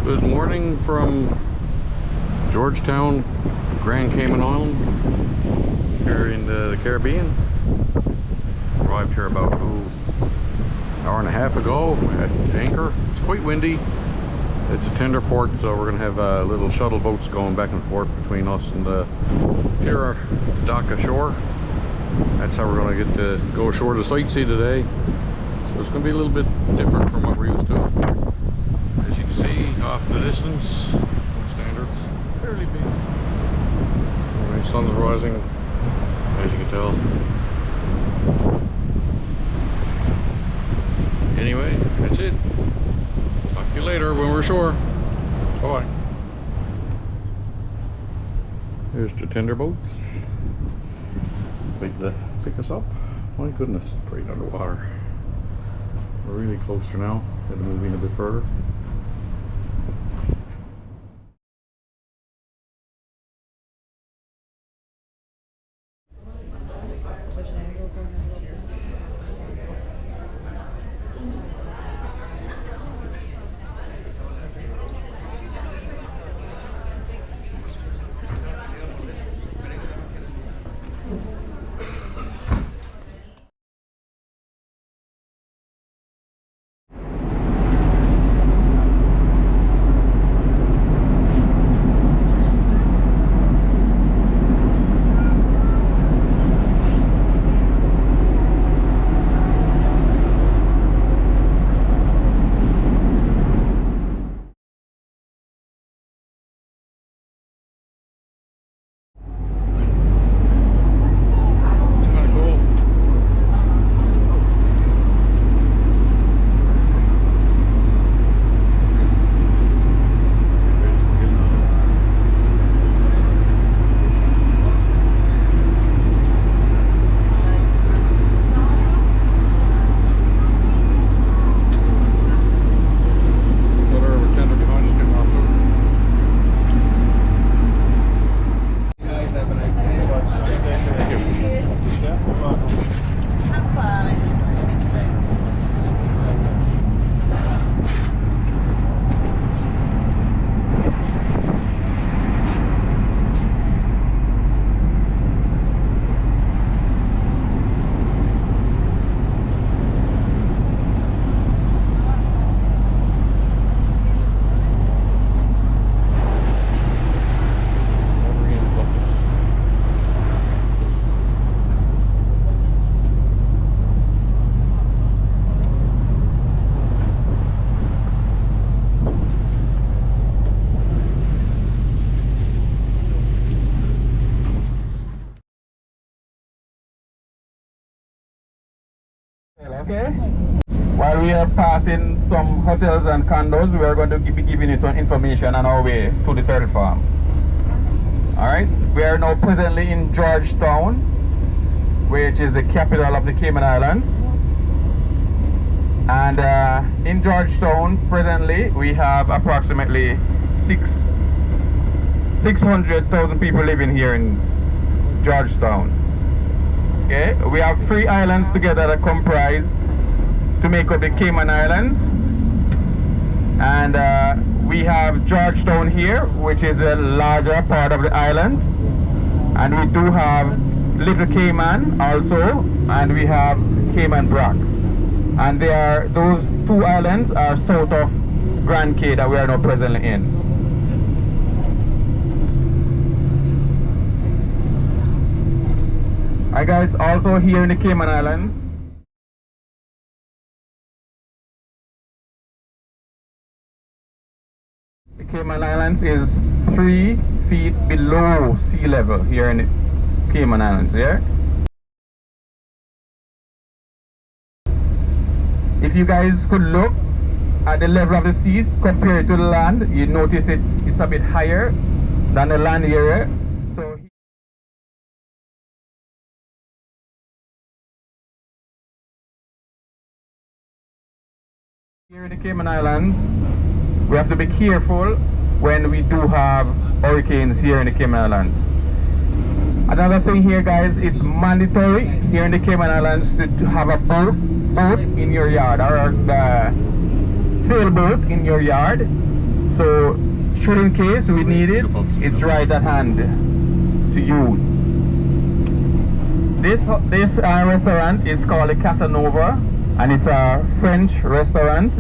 Good morning from Georgetown, Grand Cayman Island, here in the Caribbean. Arrived here about an hour and a half ago at anchor. It's quite windy. It's a tender port, so we're going to have little shuttle boats going back and forth between us and here the dock ashore. That's how we're going to get to go ashore to sightsee today. So it's going to be a little bit different from what we're used to. As you can see off in the distance, standards, fairly big. Anyway, sun's rising, as you can tell. Anyway, that's it. Talk to you later when we're ashore. Bye-bye. Here's the tender boats. Wait to pick us up. My goodness, it's right underwater. We're really close to now. Got to move in a bit further. Okay. While we are passing some hotels and condos, we are going to be giving you some information on our way to the turtle farm. Alright, we are now presently in Georgetown, which is the capital of the Cayman Islands. And in Georgetown, presently, we have approximately 600,000 people living here in Georgetown. Okay, we have 3 islands together that comprise to make up the Cayman Islands, and we have Georgetown here, which is a larger part of the island, and we do have Little Cayman also, and we have Cayman Brac, and those 2 islands are south of Grand Cay that we are now presently in. Hi guys, also here in the Cayman Islands. The Cayman Islands is 3 feet below sea level here in the Cayman Islands, yeah? If you guys could look at the level of the sea compared to the land, you notice it's a bit higher than the land area. So here in the Cayman Islands, we have to be careful when we do have hurricanes here in the Cayman Islands. Another thing here, guys, it's mandatory here in the Cayman Islands to have a boat in your yard, or a sailboat in your yard, So should in case we need it, it's right at hand to use. This restaurant is called the Casanova, and it's a French restaurant,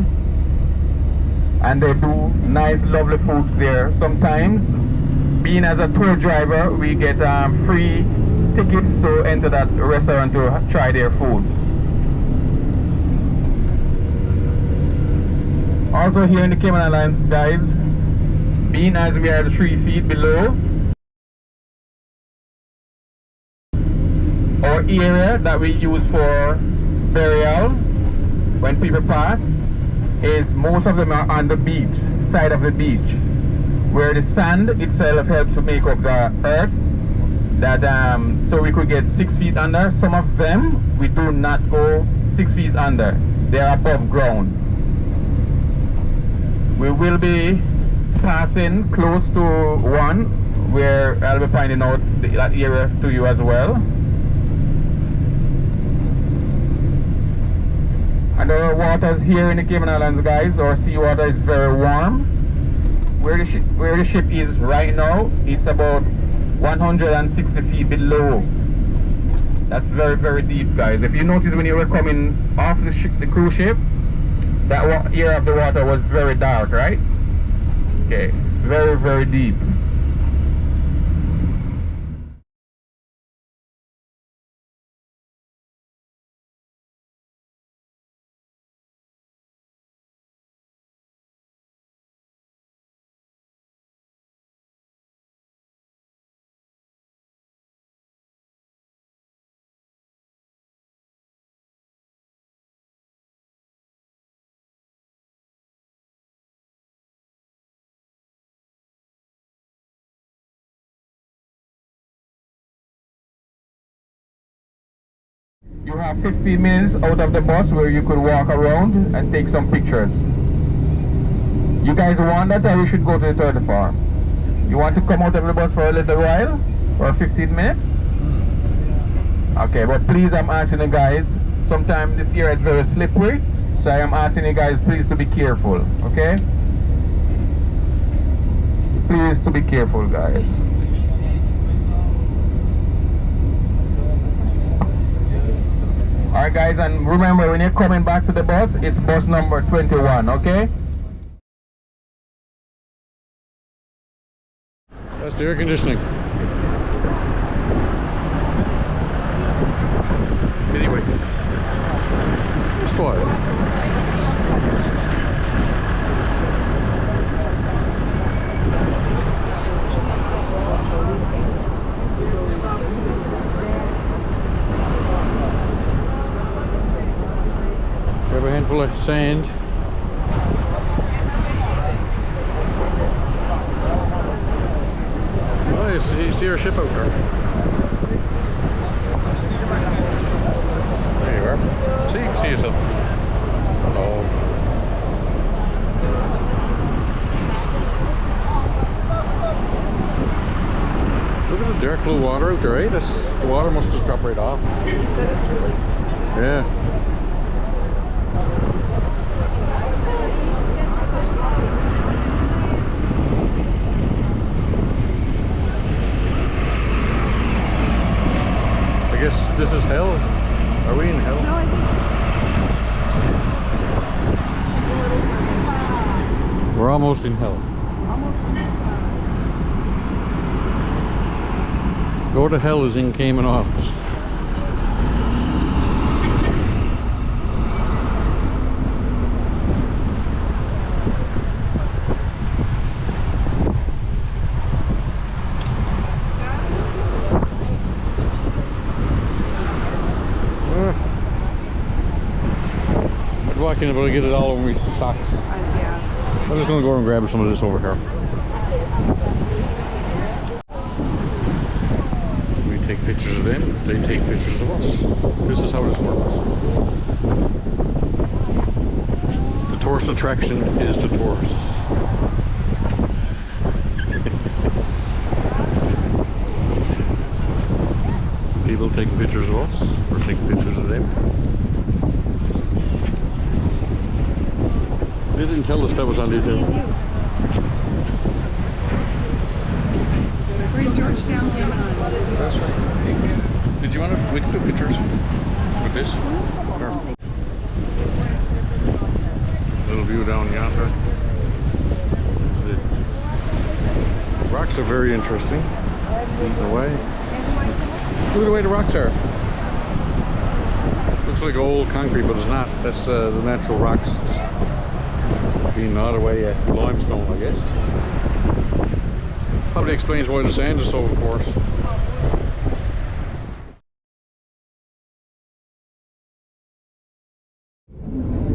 and they do nice lovely foods there. Sometimes, being as a tour driver, we get free tickets to enter that restaurant to try their foods. Also here in the Cayman Islands, guys, being as we are 3 feet below, our area that we use for burial when people pass is most of them are on the beach, side of the beach, where the sand itself helps to make up the earth, that so we could get 6 feet under. Some of them we do not go 6 feet under, they are above ground. We will be passing close to one where I'll be finding out that area to you as well. And our waters here in the Cayman Islands, guys, our seawater is very warm. Where the ship is right now, it's about 160 feet below. That's very, very deep, guys. If you notice when you were coming off the cruise ship, that area of the water was very dark, right? Okay, very, very deep. You have 15 minutes out of the bus where you could walk around and take some pictures. You guys want that, or we should go to the turtle farm? You want to come out of the bus for a little while? For 15 minutes? Okay, but please, I'm asking you guys, sometimes this area is very slippery, so I am asking you guys please to be careful, okay? Please to be careful, guys. Alright guys, and remember when you're coming back to the bus, it's bus number 21, okay? That's the air conditioning. Anyway, it's fine. Grab a handful of sand. Oh, you see our ship out there. There you are. See, you can see yourself. Hello. Look at the dark blue water out there, eh? The water must just drop right off. He said it's really... Yeah. I guess this is hell. Are we in hell? No, I think... We're almost in hell. Almost. Go to hell is in Cayman Islands. I'm not able to get it all over my socks. Yeah. I'm just going to go and grab some of this over here. We take pictures of them, they take pictures of us. This is how this works. The tourist attraction is the tourists. People taking pictures of us, or taking pictures of them. They didn't tell us that was on YouTube. We're in Georgetown, Cayman Islands. That's right. Did you want to? We can do pictures with this. Sure. Little view down yonder. This is it. Rocks are very interesting. Eating away. Look at the way the rocks are. Looks like old concrete, but it's not. That's the natural rocks just being gnawed away at limestone, I guess. Probably explains why the sand is so coarse.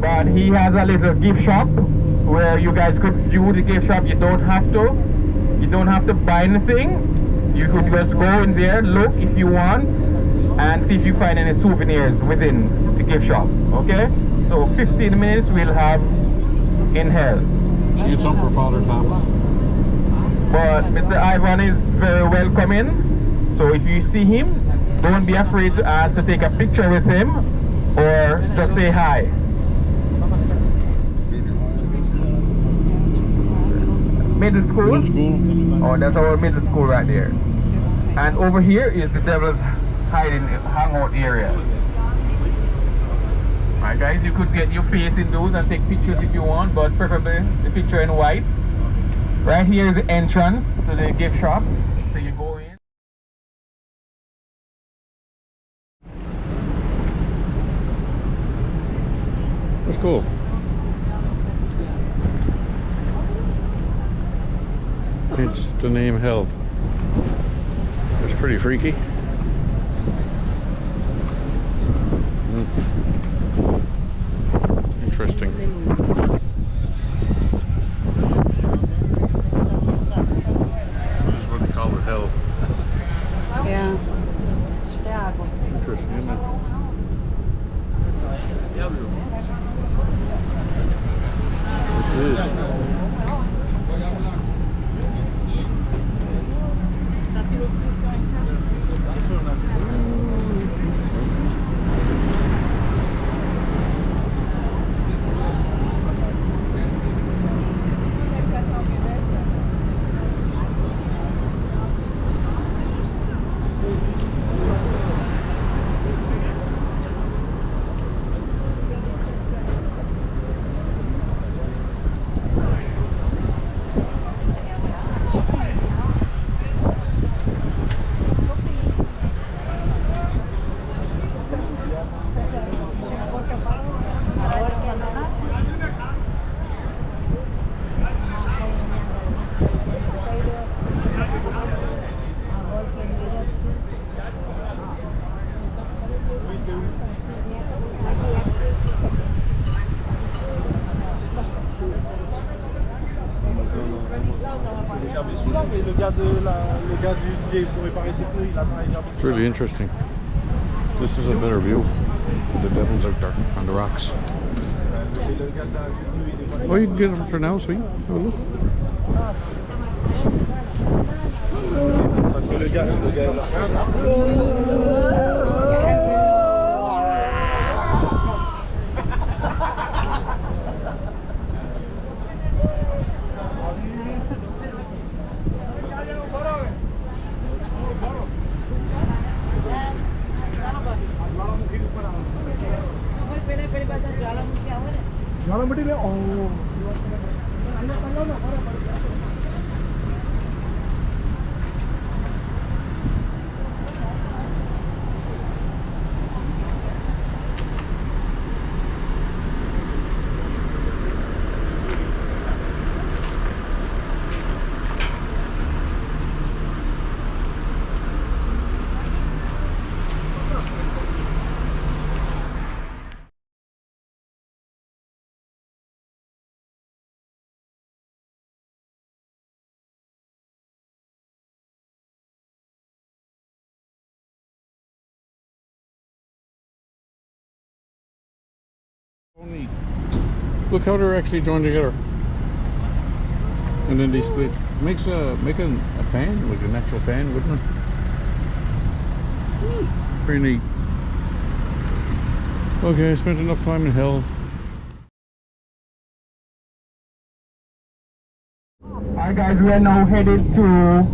But he has a little gift shop where you guys could view the gift shop. You don't have to buy anything. You could just go in there, look if you want, and see if you find any souvenirs within the gift shop. Okay? So 15 minutes we'll have in hell. She gets some for Father Thomas. But Mr. Ivan is very welcoming. So if you see him, don't be afraid to ask to take a picture with him or just say hi. Middle school? Middle school. Oh, that's our middle school right there. And over here is the devil's hangout area. Alright guys, you could get your face in those and take pictures if you want, but preferably the picture in white. Right here is the entrance to the gift shop. So you go in. That's cool. It's the name held. It's pretty freaky. Interesting. This is what they call it, hell. Yeah. Interesting, isn't it? This is. It's really interesting. This is a better view. The devil's out there on the rocks. Oh, you can get them for now, sweet. Oh, look. Look how they're actually joined together, and then they split. Makes a fan, like an actual fan, wouldn't it? Neat. Pretty neat. Okay, I spent enough time in hell. Alright guys, we are now headed to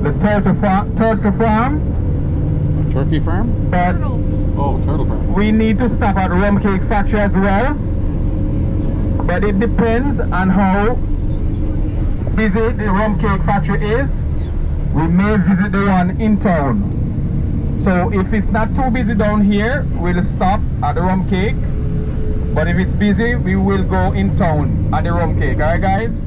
the turtle farm, Turkey farm? but Oh, turtle farm. we need to stop at rum cake factory as well. But it depends on how busy the rum cake factory is. We may visit the one in town. So if it's not too busy down here, we'll stop at the rum cake. But if it's busy, we will go in town at the rum cake. Alright guys?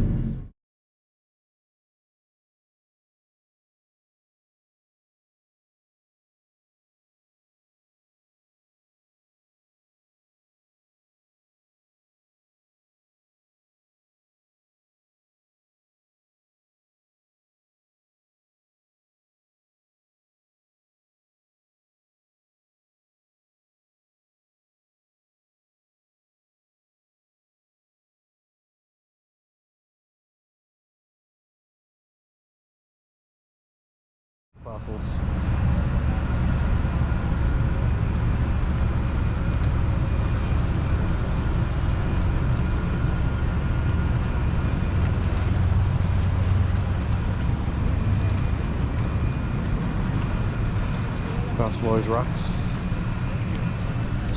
Fossils. Fossilized rocks,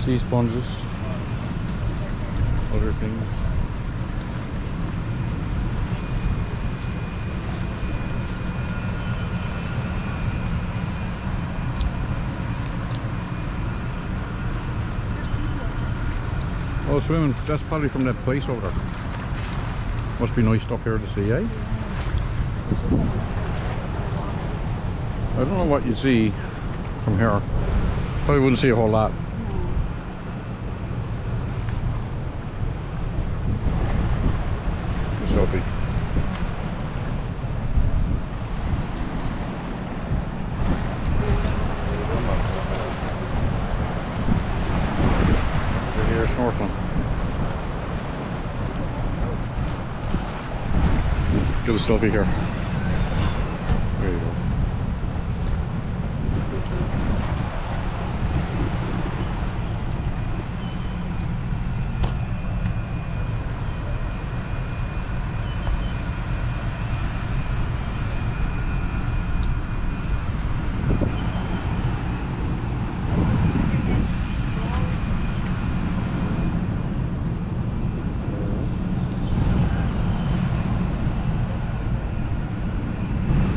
sea sponges, other things. Oh, swimming, that's probably from that place over there. Must be nice stuff here to see, eh? I don't know what you see from here. Probably wouldn't see a whole lot. Sophie. We're here snorkeling. Get a selfie here. There you go.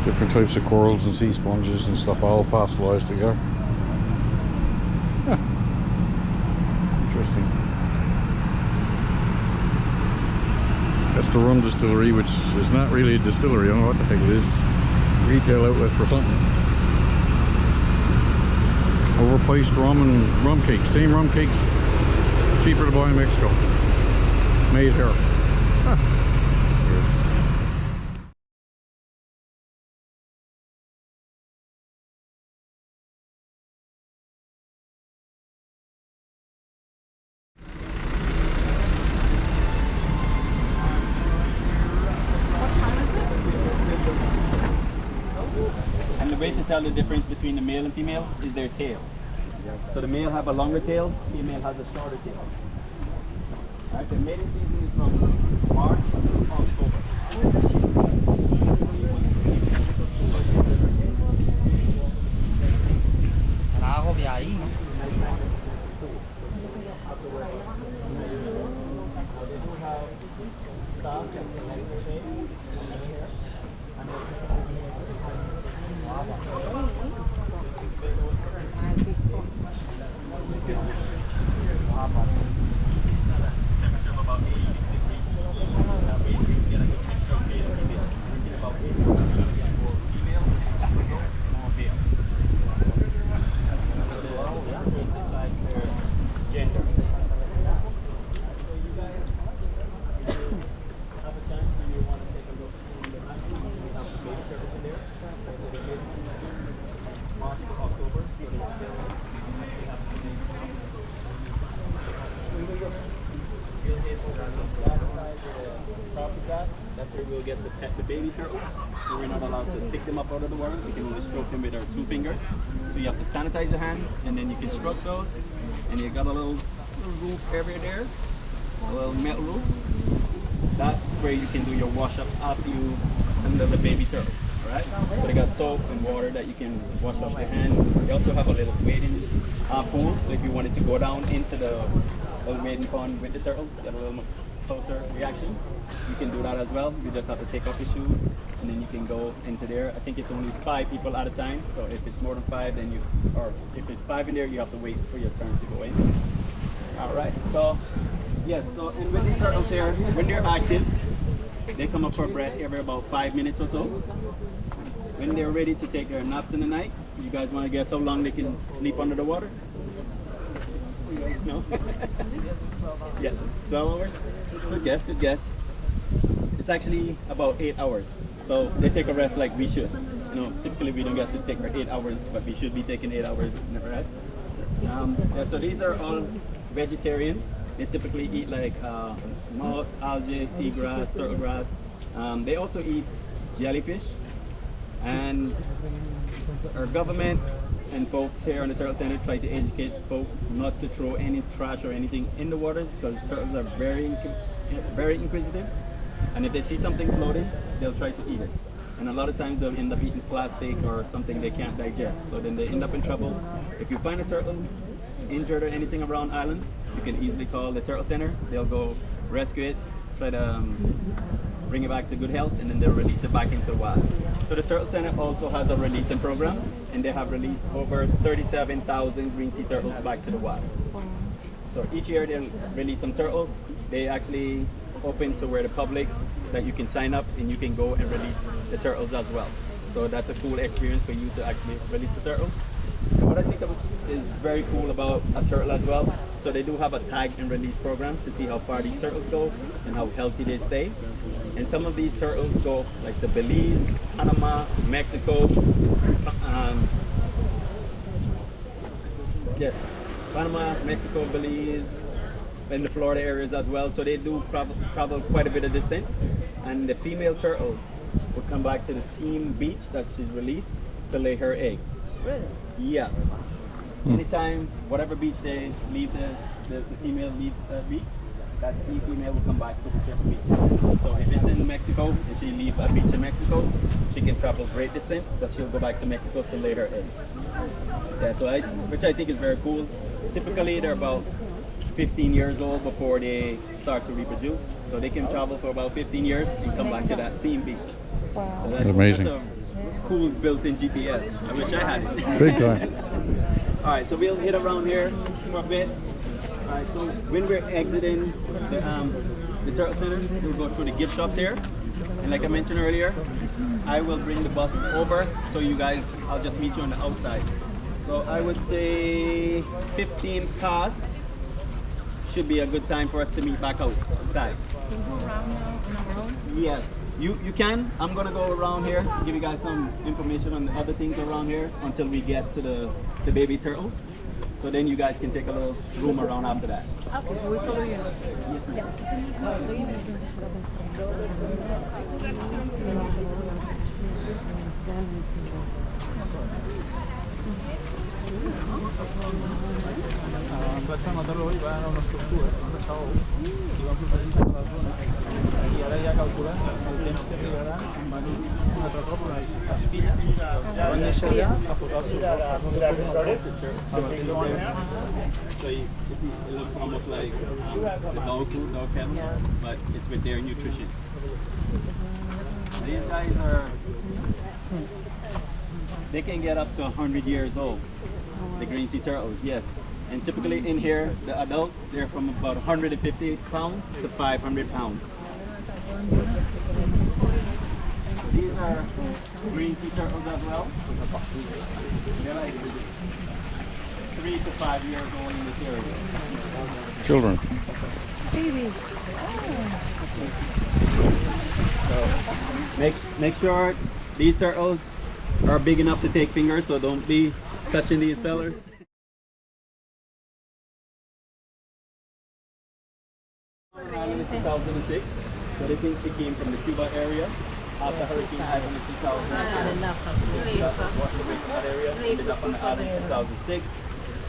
Different types of corals and sea sponges and stuff all fossilized together. Huh. Interesting. That's the rum distillery, which is not really a distillery. I don't know what the heck it is. It's a retail outlet for something. Overpriced rum and rum cakes. Same rum cakes, cheaper to buy in Mexico. Made here. Huh. And the way to tell the difference between the male and female is their tail. So the male have a longer tail, female has a shorter tail. Right, the mating season is from March to October. That's where we'll get to pet the baby turtles. So we're not allowed to pick them up out of the water. We can only stroke them with our 2 fingers. So you have to sanitize your hand, and then you can stroke those. And you got a little roof area there, a little metal roof. That's where you can do your wash up after you handle the baby turtle. Alright? So they got soap and water that you can wash off your hands. They also have a little wading pool, so if you wanted to go down into the little wading pond with the turtles, get a little closer reaction, you can do that as well. You just have to take off your shoes and then you can go into there. I think it's only 5 people at a time, so if it's more than 5, then you, or if it's 5 in there, you have to wait for your turn to go in. Alright, so yes, so and with the turtles here, when they're active, they come up for breath every about 5 minutes or so. When they're ready to take their naps in the night, you guys want to guess how long they can sleep under the water? No? Yeah, 12 hours? Good guess, good guess. It's actually about 8 hours. So they take a rest like we should. You know, typically we don't get to take our 8 hours, but we should be taking 8 hours in a rest. Yeah, so these are all vegetarian. They typically eat like moss, algae, seagrass, turtle grass. They also eat jellyfish. And our government and folks here on the Turtle Center try to educate folks not to throw any trash or anything in the waters, because turtles are very inquisitive. And if they see something floating, they'll try to eat it. And a lot of times they'll end up eating plastic or something they can't digest. So then they end up in trouble. If you find a turtle injured or anything around island, you can easily call the Turtle Center. They'll go rescue it, try to bring it back to good health, and then they'll release it back into the wild. So the Turtle Center also has a releasing program, and they have released over 37,000 green sea turtles back to the wild. So each year they'll release some turtles. They actually open to where the public, that you can sign up and you can go and release the turtles as well. So that's a cool experience for you to actually release the turtles. And what I think is very cool about a turtle as well, so they do have a tag and release program to see how far these turtles go and how healthy they stay. And some of these turtles go like to Belize, Panama, Mexico, Panama, Mexico, Belize, and the Florida areas as well. So they do travel quite a bit of distance. And the female turtle will come back to the same beach that she's released to lay her eggs. Really? Yeah. Anytime, whatever beach they leave, the female leave the beach, that same female will come back to the different beach. So if it's in Mexico and she leave a beach in Mexico, she can travel great distance, but she'll go back to Mexico to lay her eggs. Yeah, so which I think is very cool. Typically they're about 15 years old before they start to reproduce. So they can travel for about 15 years and come back to that same beach. Wow. So that's amazing. That's a cool built-in GPS. I wish I had it. Big time. Alright, so we'll hit around here for a bit. Alright, so when we're exiting the Turtle Center, we'll go through the gift shops here. And like I mentioned earlier, I will bring the bus over, so you guys, I'll just meet you on the outside. So I would say 15 past should be a good time for us to meet back outside. Can you go around now on our own? Yes, you can. I'm gonna go around here, give you guys some information on the other things around here until we get to the baby turtles. So then you guys can take a little room around after that. Okay, so we follow you. Yes, ma'am. Facciamo da loro va a una struttura, una ciao, i va più facile per la zona, i ara ja calculen el temps que trigaran en venir un altre cop les filles, van néixer allà a posar els seus ous. So you see, it looks almost like the dog food, dog kennel, but it's with their nutrition. These guys they can get up to 100 years old, the green sea turtles, yes. And typically in here, the adults, they're from about 150 pounds to 500 pounds. These are green sea turtles as well. They're like 3 to 5 years old in this area. Children. Babies. So make sure these turtles are big enough to take fingers, so don't be touching these fellers. In 2006, but I think she came from the Cuba area after Hurricane Ivan in 2000. Washed away from that area, ended up on the island in 2006.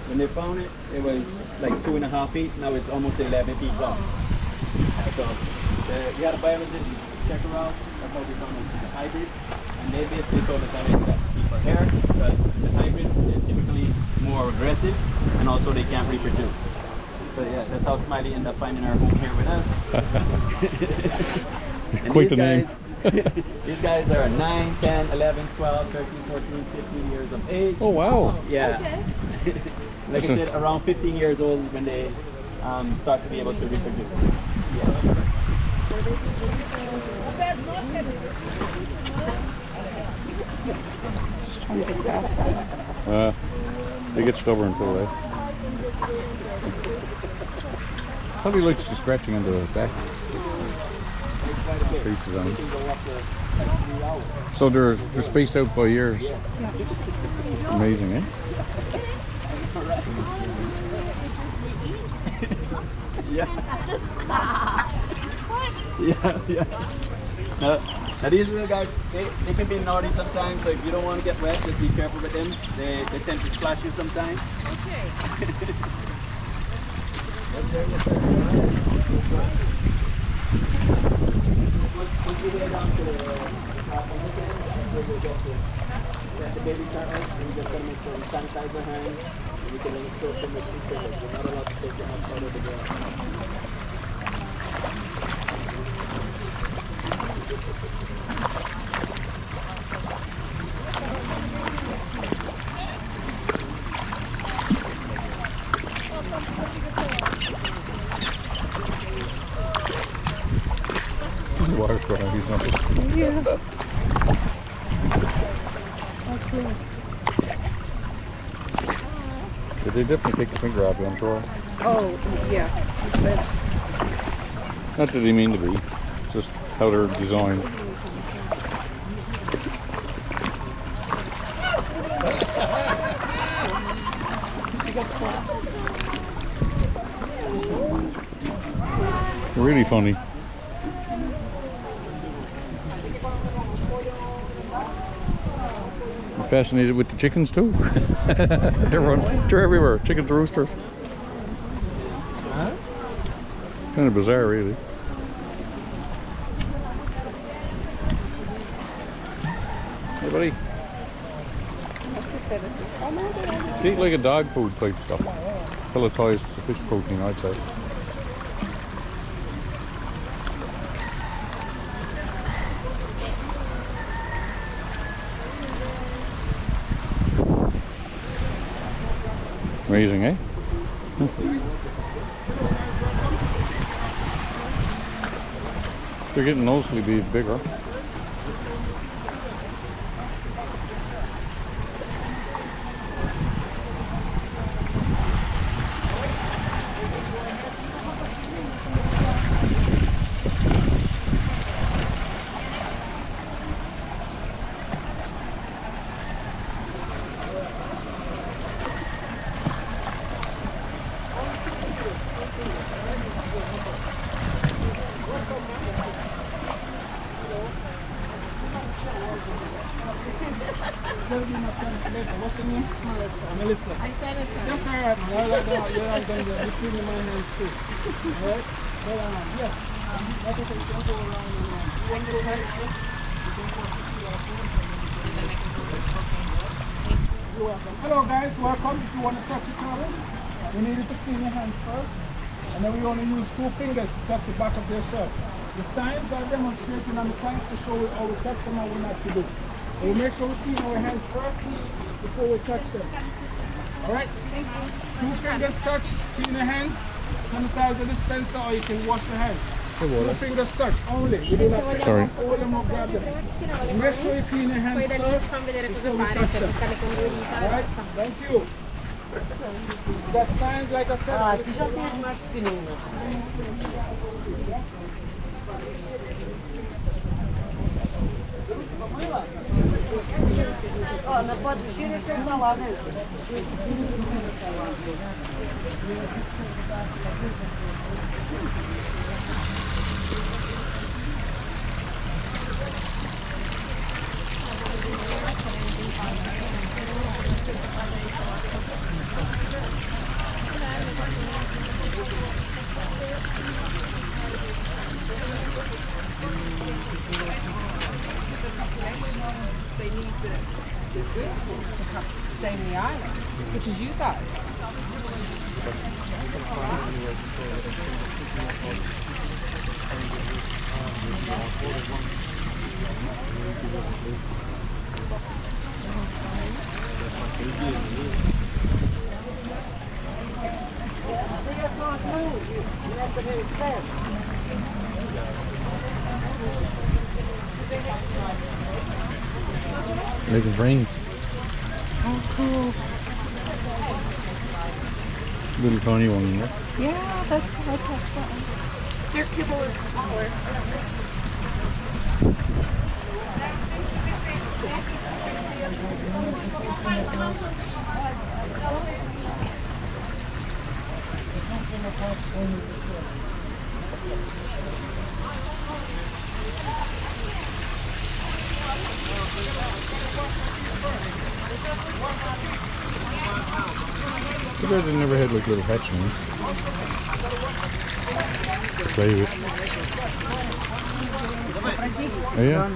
When they found it, it was like 2.5 feet. Now it's almost 11 feet long. So we had a biologist checker out. That's how we found out the hybrid. And they basically told us that it's best to keep our hair because the hybrids are typically more aggressive and also they can't reproduce. So yeah, that's how Smiley ended up finding our home here with us. Quite the name. These guys are 9, 10, 11, 12, 13, 14, 15 years of age. Oh wow. Yeah. Like I said, around 15 years old is when they start to be able to reproduce. Yeah. Trying to get past that. They get stubborn too, right? Probably likes the scratching under the back. Faces on. So they're spaced out by years. Amazing, eh? Yeah. Yeah. Now these little guys, they can be naughty sometimes, so if you don't want to get wet, just be careful with them. They tend to splash you sometimes. Okay. Once you get down to the baby turtle, you just gotta make sure you sanitize your hands, and you can only throw them with 2 fingers. You're not allowed to take your hands out of the ground. The water's going out, he's not just... Yeah. That's cool. But they definitely take the finger off you, I'm sure. Oh, yeah. That's it. Not that they mean to be, it's just how they're designed. Really funny. I'm fascinated with the chickens too. They're everywhere. Chickens, roosters. Kind of bizarre, really. Hey, buddy. They eat like a dog food type stuff. Pelletized fish protein, I'd say. Amazing, eh? They're getting noticeably bigger. What's the name? Melissa. I said it. That's all right, man. You're not going to be between my hands too. All right? But, yeah. Like I said, you can go around and you want to go right? You're welcome. Hello, guys. Welcome. If you want to touch your towel, you need to clean your hands first. And then we only use 2 fingers to touch the back of your shirt. The signs are demonstrating on the tanks to show you how we touch them and what not to do. We'll make sure we clean our hands first before we touch them. Alright? 2 fingers touch, clean your hands, sanitize the dispenser, or you can wash your hands. 2 fingers touch only. You do not pick them up, hold them up, grab them. Make sure you clean your hands first before we touch them. Alright? Thank you. The signs, like I said, Ó, não pode mexer até está lá dentro. which is you guys. Making rings. Oh, cool. Little tiny one in there. Yeah, that's I catch that one. Their kibble is smaller. Too bad they never had like little hatchlings. Play with. Oh yeah?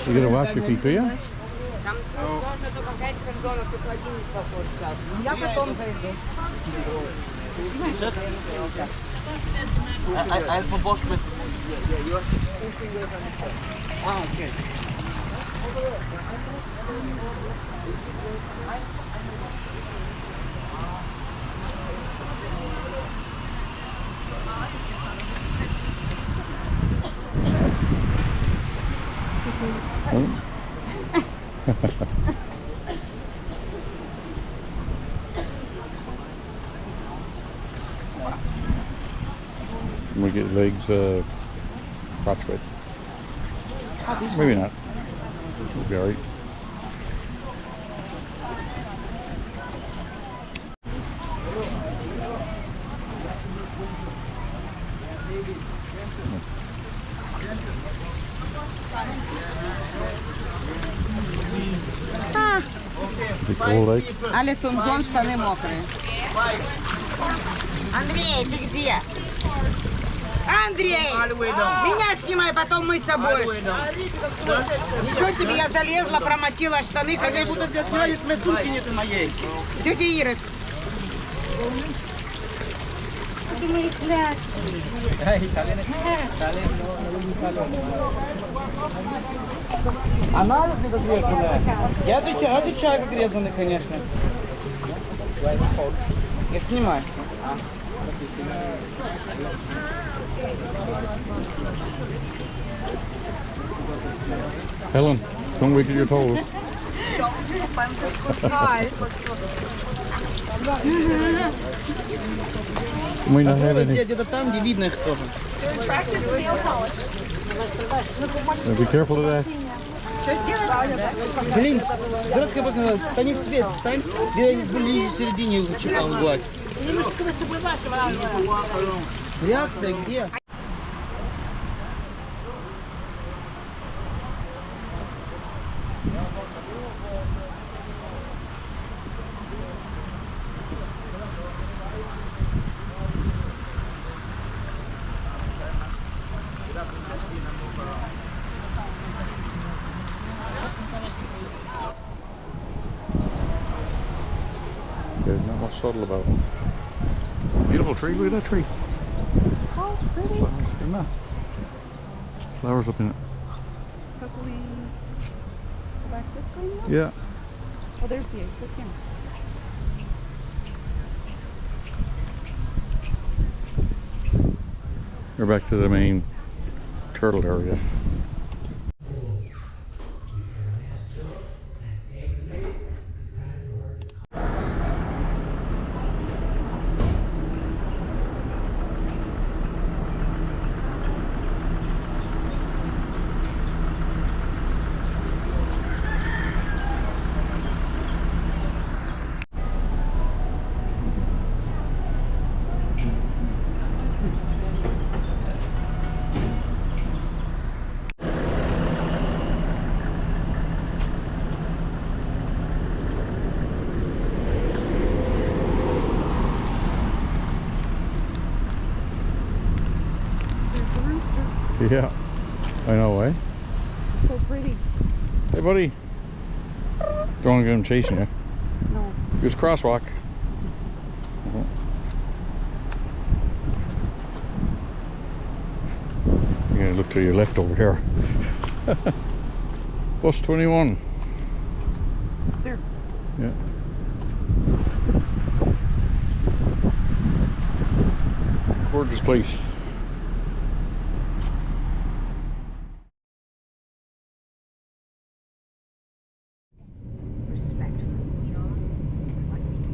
You gotta wash your feet, do you? Я потом зайду. I have a box with. Ah, okay. We get legs crotch wet. Maybe not. We'll be alright. Алисон, зон, штаны мокрые. Андрей, ты где? Андрей! Меня снимай, потом мыться будешь. Ничего себе, я залезла, промотила штаны, конечно. Тетя Ира. Это мои шляпки. Она любит отрезанная. Я отвечаю как резанный, конечно. Я снимаю. Helen, don't wiggle your toes. Might not have any. Где-то там, где видно их тоже. Be careful of that. Что сделать? Блин, дурацкая просто, тани свет, стань, где я здесь были в середине чекал гладь. Реакция где? There's not much subtle about it. Beautiful tree, look at that tree. Oh, pretty. Flowers, isn't that? Flowers up in it. So can we go back this way now? Yeah. Oh, there's the exit, yeah. We're back to the main turtle area. There's the rooster. Yeah, I know, eh? So pretty. Hey, buddy. Don't want to get him chasing you. No. Here's a crosswalk. You're gonna look to your left over here. Bus 21. There. Yeah. Gorgeous place. Respectfully, we are, and what we do,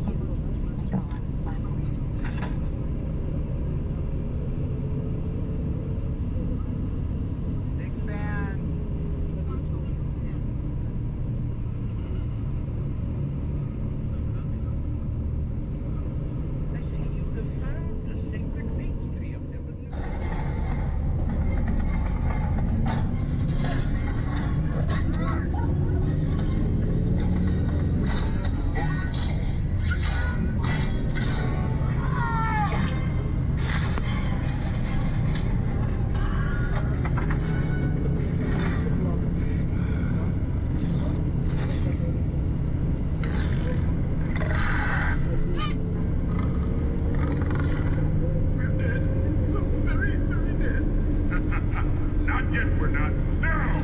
you will be gone by morning. Big fan. I see you have found a sacred peach tree of heavenly. So very, very dead. Not yet, we're not. Now!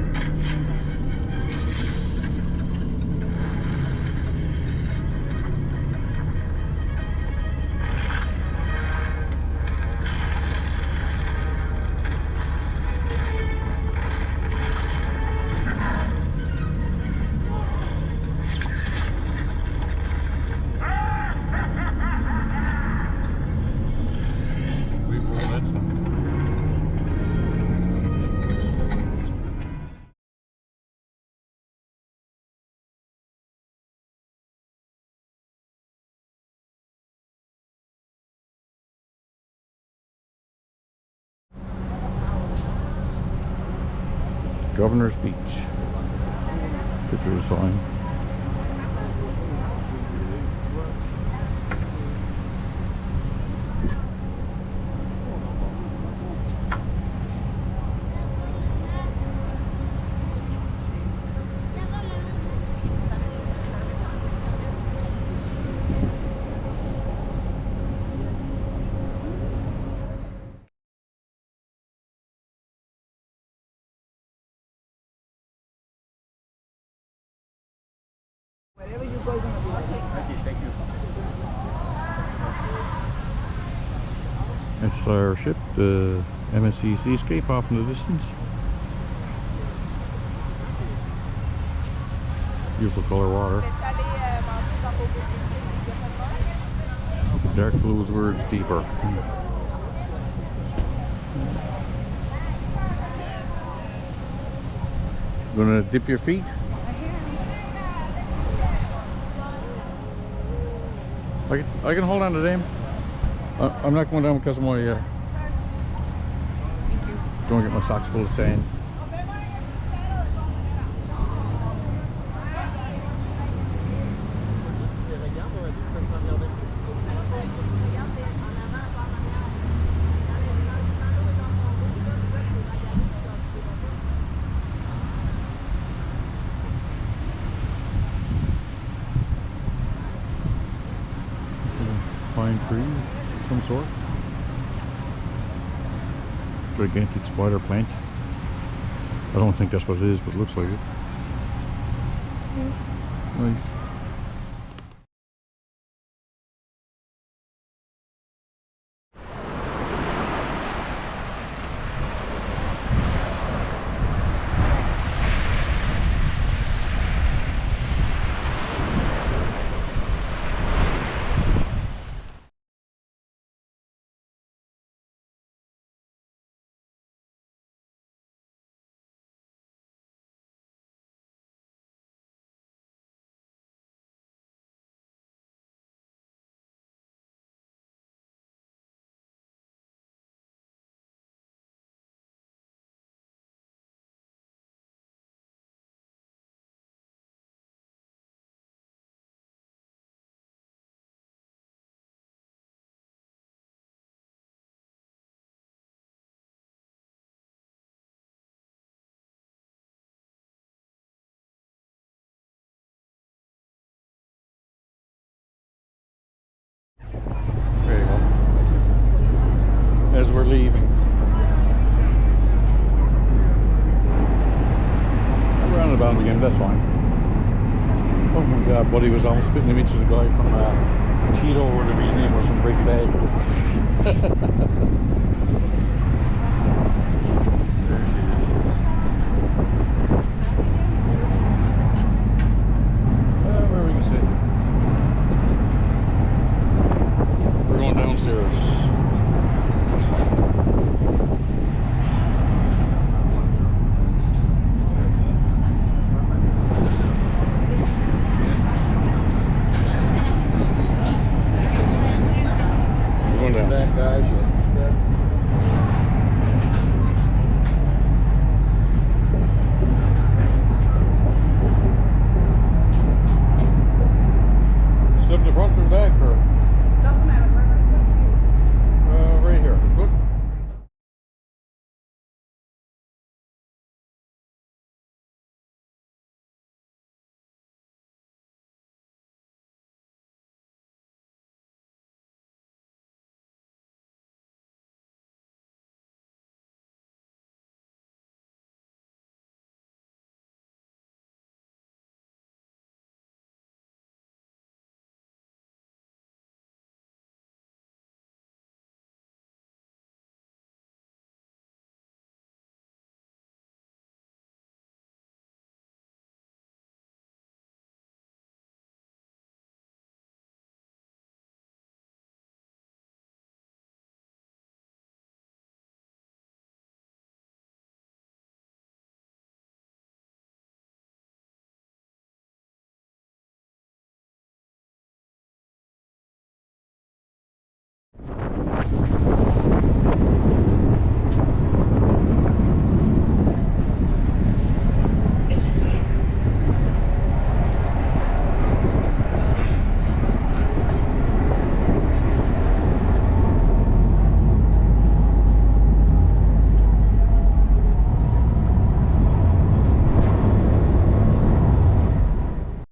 Governor's Beach. Picture of the sign. That's our ship, the MSC Seascape, off in the distance. Beautiful color water. Dark blue is where it's deeper. Gonna dip your feet? I can hold on to them. I'm not going down because of my don't get my socks full of sand. Pine trees of some sort. Gigantic spider plant. I don't think that's what it is, but it looks like it. Nice. as we're leaving. Roundabout again, that's fine. Oh my god, buddy was almost spitting me to the guy from Tito, or whatever his name was, from Breaking Bad. There she is. Where we can sit. We're going downstairs. Going down. That guys.